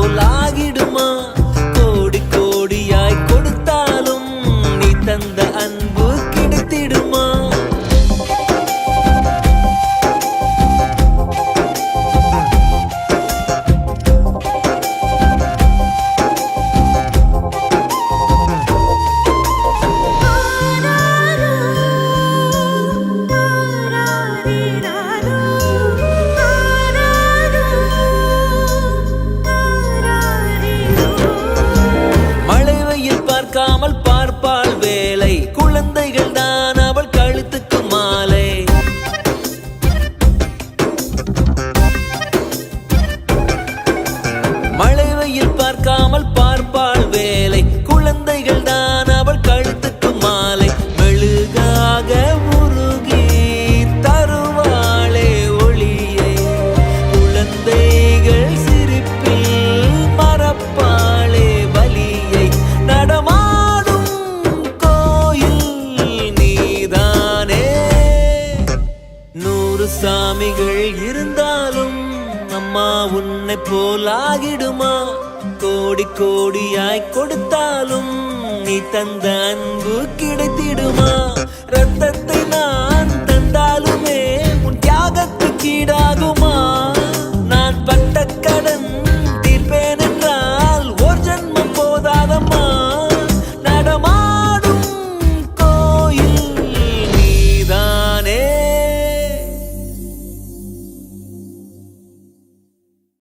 போல் ஆகிடுமா? கோடி கோடியாய் கொடுத்தாலும் நீ தந்த அன்பு கிடைத்திடுமா? பார்க்காமல் பார்ப்பாள் வேலை, குழந்தைகள் தான் அவள் கழுத்துக்கு மாலை. மழை வெயில் பார்க்காமல் பார்ப்பாள் வேலை, குழந்தைகள் தான் அவள் கழுத்துக்கு மாலை. மெழுகாக உருகி தருவாளே ஒளியை, குழந்தைகள் சிரிப்பில் மறப்பாளே வலியை. நடமாடும் கோயில் நீதானே. 100 சாமிகள் இருந்தாலும் அம்மா உன்னை போல் ஆகிடுமா? கோடி கோடியாய் கொடுத்தாலும் நீ தந்த அன்பு கிடைத்திடுமா? ரத்தத்தை